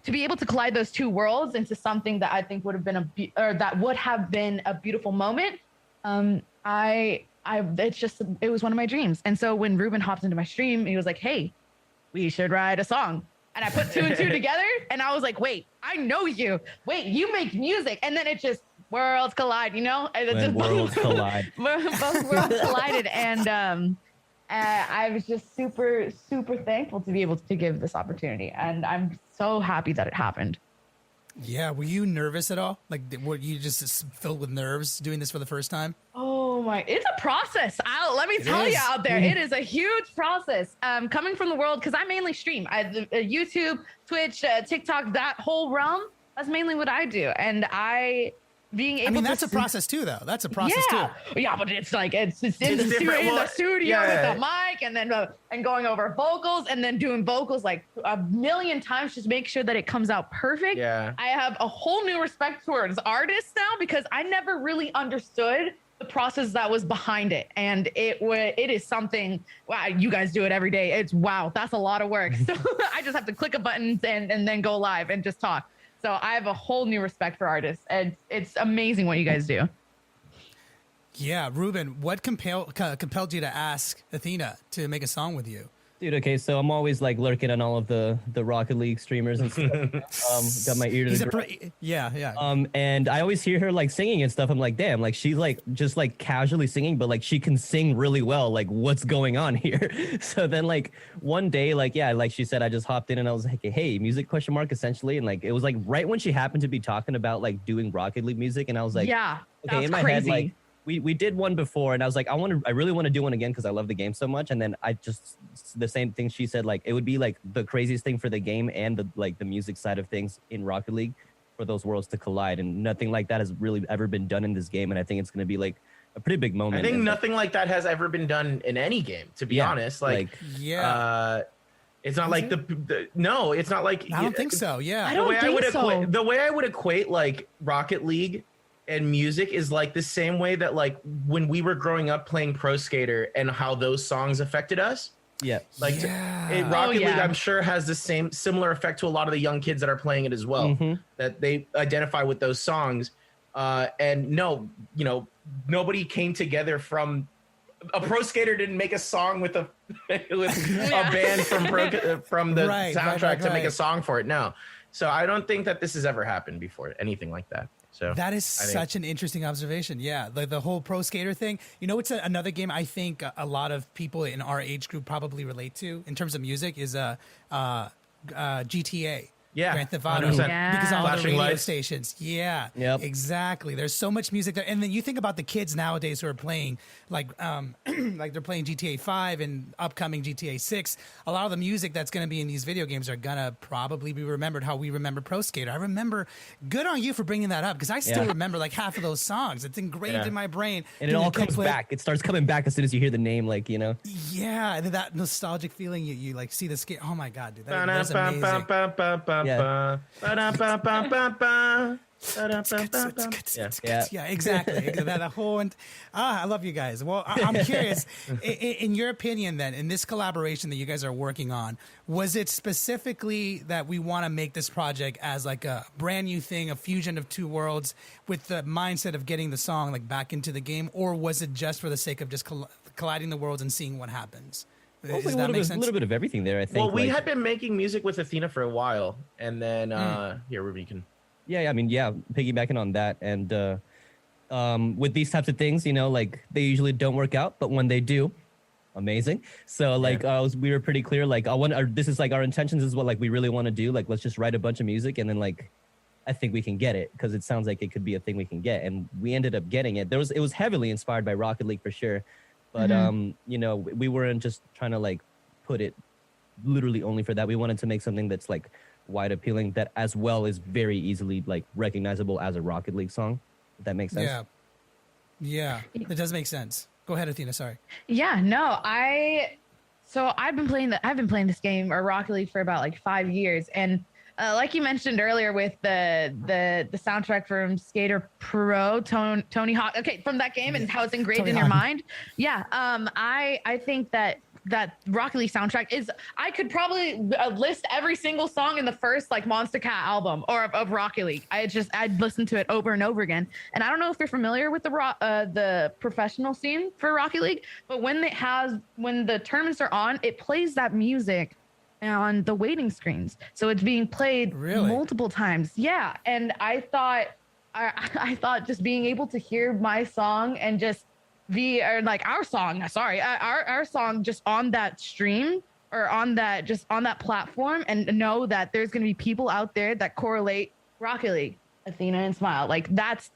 to be able to collide those two worlds into something that I think would have been a beautiful moment. It was one of my dreams. And so when Ruben hopped into my stream, he was like, hey, we should write a song. And I put two and two together, and I was like, wait, I know you. Wait, you make music. And then it just, worlds collide, you know? Worlds collide. Both worlds collided. And I was just super, super thankful to be able to give this opportunity. And I'm so happy that it happened. Yeah. Were you nervous at all? Like, were you just filled with nerves doing this for the first time? Oh my, it's a process. Let me tell you out there, it is a huge process. Coming from the world, because I mainly stream. YouTube, Twitch, TikTok, that whole realm, that's mainly what I do. And that's a process too, though. That's a process too. Yeah, but it's like it's in the studio with the mic, and then and going over vocals, and then doing vocals like a million times just make sure that it comes out perfect. Yeah, I have a whole new respect towards artists now because I never really understood the process that was behind it, and it is something. Wow, you guys do it every day. That's a lot of work. So I just have to click a button and then go live and just talk. So I have a whole new respect for artists, and it's amazing what you guys do. Yeah, Ruben, what compelled you to ask Athena to make a song with you? Dude, okay, so I'm always like lurking on all of the Rocket League streamers and stuff. Got my ear to the ground. Yeah. And I always hear her like singing and stuff. I'm like, damn, like she's like just like casually singing, but like she can sing really well. Like, what's going on here? So then like one day, like she said, I just hopped in and I was like, hey, music ? Essentially, and like it was like right when she happened to be talking about like doing Rocket League music, and I was like, okay, in my head, like. We did one before, and I was like, I really want to do one again because I love the game so much. And then the same thing she said, like it would be like the craziest thing for the game and the music side of things in Rocket League for those worlds to collide, and nothing like that has really ever been done in this game. And I think it's going to be like a pretty big moment. I think nothing like that has ever been done in any game, to be honest. It's not like no, it's not like I don't think so. Yeah, the way I would equate like Rocket League and music is like the same way that like when we were growing up playing Pro Skater and how those songs affected us. Yeah. Rocket League, I'm sure, has the similar effect to a lot of the young kids that are playing it as well, that they identify with those songs. And nobody came together from a Pro Skater didn't make a song with a band from the soundtrack to make a song for it. No. So I don't think that this has ever happened before, anything like that. So that is such an interesting observation. Yeah, the whole Pro Skater thing. You know, it's another game I think a lot of people in our age group probably relate to in terms of music is GTA. Yeah, Grand Theft Auto, because all the radio lights. stations. Yeah, yep. Exactly. There's so much music there, and then you think about the kids nowadays who are playing like they're playing GTA 5 and upcoming GTA 6. A lot of the music that's going to be in these video games are gonna probably be remembered how we remember Pro Skater. I remember. Good on you for bringing that up because I still remember like half of those songs. It's engraved in my brain, and it all comes back. It starts coming back as soon as you hear the name, like you know. Yeah, and that nostalgic feeling you like see the skate. Oh my god, dude, that's amazing. Yeah, exactly. That whole I love you guys. Well, I'm curious, in your opinion, then, in this collaboration that you guys are working on, was it specifically that we want to make this project as like a brand new thing, a fusion of two worlds, with the mindset of getting the song like back into the game, or was it just for the sake of just colliding the worlds and seeing what happens? Well, like a little bit of everything there, I think. Well, we had been making music with Athena for a while, and then here, Ruby can. Yeah, I mean, piggybacking on that, and with these types of things, you know, like they usually don't work out, but when they do, amazing. So like we were pretty clear, like this is like our intentions is what like we really want to do. Like let's just write a bunch of music, and then like I think we can get it because it sounds like it could be a thing we can get, and we ended up getting it. It was heavily inspired by Rocket League for sure, but you know, we weren't just trying to like put it literally only for that. We wanted to make something that's like wide appealing that as well is very easily like recognizable as a Rocket League song. If that makes sense. Yeah, it does make sense. Go ahead, Athena. Sorry. Yeah, no, I've been playing this game or Rocket League for about like 5 years, and like you mentioned earlier with the soundtrack from Skater Pro, Tony Hawk. Okay, from that game and how it's engraved in your mind. Yeah, I think that Rocket League soundtrack is, I could probably list every single song in the first like Monster Cat album or of Rocket League. I'd listen to it over and over again. And I don't know if you're familiar with the professional scene for Rocket League, but when the tournaments are on, it plays that music on the waiting screens. So it's being played multiple times. Yeah. And I thought just being able to hear my song and just our song just on that stream or on that platform, and know that there's going to be people out there that correlate Rocket League, Athena, and Smile. Like that's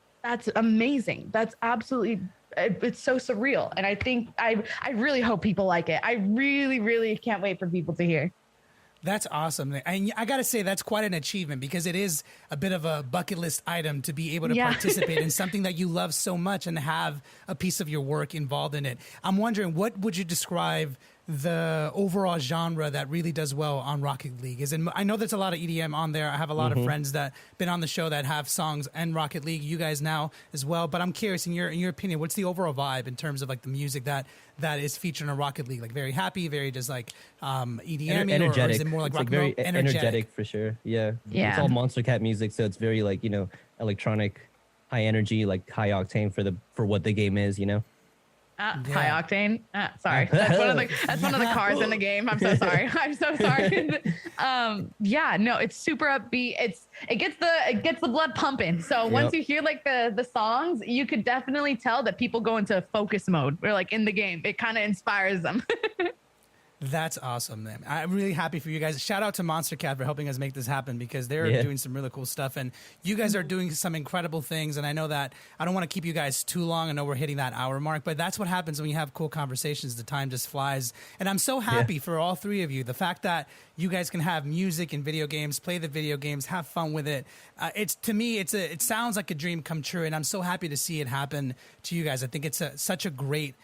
amazing. That's absolutely, it's so surreal. And I think I really hope people like it. I really, really can't wait for people to hear. That's awesome. And I got to say, that's quite an achievement because it is a bit of a bucket list item to be able to participate in something that you love so much and have a piece of your work involved in it. I'm wondering, what would you describe the overall genre that really does well on Rocket League? I know there's a lot of EDM on there. I have a lot of friends that been on the show that have songs and Rocket League, you guys now as well. But I'm curious, in your opinion, what's the overall vibe in terms of like the music that is featured on Rocket League? Like very happy, very just like EDM, energetic. Or is it more like rock? Very energetic for sure. Yeah. It's all Monster Cat music, so it's very like, you know, electronic, high energy, like high octane for what the game is, you know. High octane. Sorry, that's one of the cars in the game. I'm so sorry. I'm so sorry. No, it's super upbeat. It gets the blood pumping. So once you hear like the songs, you could definitely tell that people go into focus mode. We're like in the game. It kind of inspires them. That's awesome, man. I'm really happy for you guys. Shout out to Monster Cat for helping us make this happen because they're doing some really cool stuff. And you guys are doing some incredible things. And I know that I don't want to keep you guys too long. I know we're hitting that hour mark, but that's what happens when you have cool conversations. The time just flies. And I'm so happy for all three of you. The fact that you guys can have music and video games, play the video games, have fun with it. To me, it sounds like a dream come true. And I'm so happy to see it happen to you guys. I think it's such a great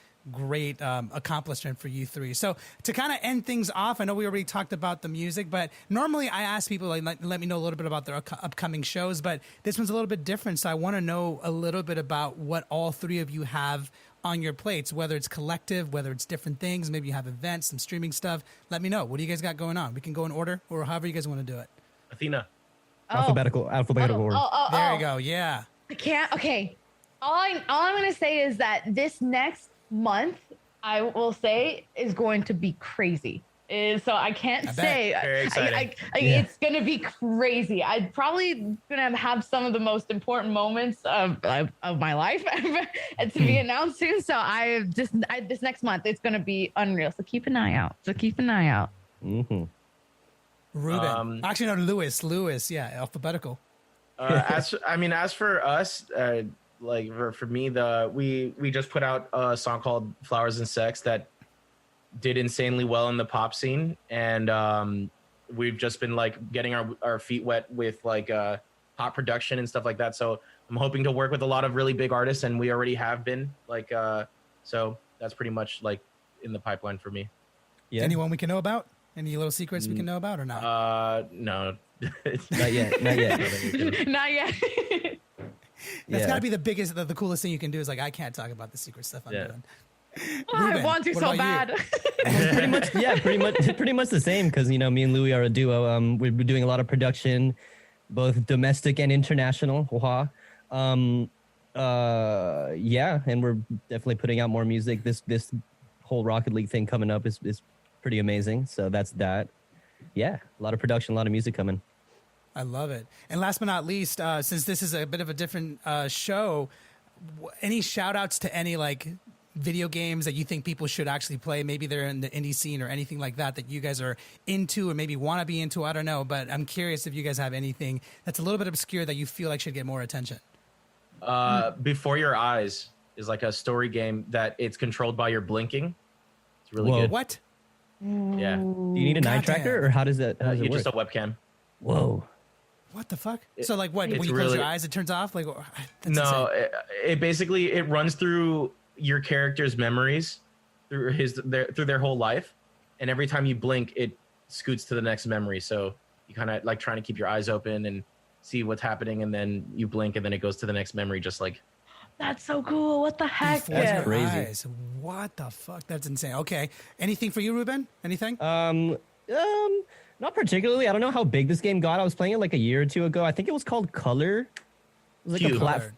accomplishment for you three. So to kind of end things off, I know we already talked about the music, but normally I ask people like let me know a little bit about their upcoming shows, but this one's a little bit different. So I want to know a little bit about what all three of you have on your plates, whether it's collective, whether it's different things, maybe you have events, some streaming stuff. Let me know. What do you guys got going on? We can go in order or however you guys want to do it. Athena. Alphabetical order. There you go. Yeah. I can't. Okay. All I'm going to say is that this next month, I will say, is going to be crazy. So I can't say. Very exciting. It's going to be crazy. I'm probably going to have some of the most important moments of my life to be announced soon. So this next month, it's going to be unreal. So keep an eye out. Mm-hmm. Ruben. Actually, no, Lewis. Yeah, alphabetical. As for us, like for me, we just put out a song called Flowers and Sex that did insanely well in the pop scene, and we've just been like getting our feet wet with like hot production and stuff like that. So I'm hoping to work with a lot of really big artists, and we already have been so that's pretty much like in the pipeline for me. Anyone we can know about? Any little secrets we can know about or not? No. Not yet. Not yet. Not yet. That's got to be the biggest, the coolest thing you can do is like, I can't talk about the secret stuff I'm doing. I Ruben, want to what so about bad. pretty much the same because me and Louis are a duo. We're doing a lot of production, both domestic and international. And we're definitely putting out more music. This whole Rocket League thing coming up is pretty amazing. So that's that. Yeah, a lot of production, a lot of music coming. I love it. And last but not least, since this is a bit of a different show, any shout outs to any like video games that you think people should actually play? Maybe they're in the indie scene or anything like that you guys are into or maybe want to be into. I don't know, but I'm curious if you guys have anything that's a little bit obscure that you feel like should get more attention. Before Your Eyes is like a story game that it's controlled by your blinking. It's really good. What? Yeah. Do you need an eye tracker or how does it You work? just a webcam. Whoa. What the fuck? So like what? When you close really- your eyes, it turns off? Like that's No, insane. it basically it runs through your character's memories through their whole life, and every time you blink, it scoots to the next memory. So you kind of like trying to keep your eyes open and see what's happening, and then you blink, and then it goes to the next memory, just like. That's so cool. What the heck? Before your crazy. eyes. What the fuck? That's insane. Okay. Anything for you, Ruben? Anything? Not particularly. I don't know how big this game got. I was playing it like a year or two ago. I think it was called Color. It was like Hue. a platform.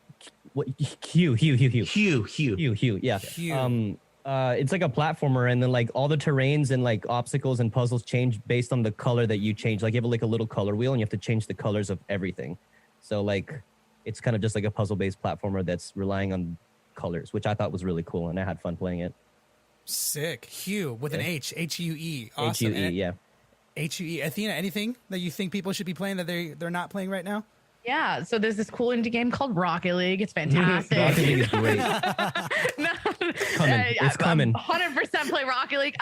Hue. Hue. Yeah. Hue. It's like a platformer, and then like all the terrains and like obstacles and puzzles change based on the color that you change. Like you have like a little color wheel, and you have to change the colors of everything. So like, it's kind of just like a puzzle-based platformer that's relying on colors, which I thought was really cool, and I had fun playing it. Sick. Hue with an H. H-U-E. Awesome. H-U-E, yeah. H-U-E. Athena, anything that you think people should be playing that they're not playing right now? Yeah, so there's this cool indie game called Rocket League. It's fantastic. Rocket League is great. No, It's coming. 100% play Rocket League.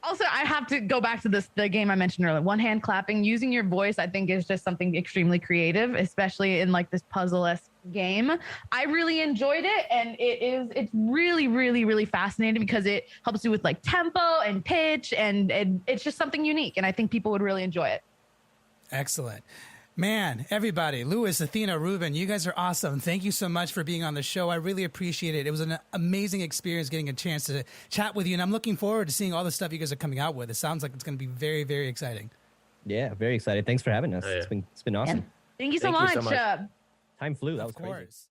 Also, I have to go back to the game I mentioned earlier. One hand clapping, using your voice, I think is just something extremely creative, especially in like this puzzle-esque game. I really enjoyed it, and it's really, really, really fascinating because it helps you with like tempo and pitch, and it's just something unique, and I think people would really enjoy it. Excellent. Man, everybody, Louis, Athena, Ruben, you guys are awesome. Thank you so much for being on the show. I really appreciate it. It was an amazing experience getting a chance to chat with you, and I'm looking forward to seeing all the stuff you guys are coming out with. It sounds like it's going to be very, very exciting. Yeah, very excited. Thanks for having us. Oh, yeah. It's been awesome. Thank you so Thank you much. so much. Time flew. That was Of crazy. course.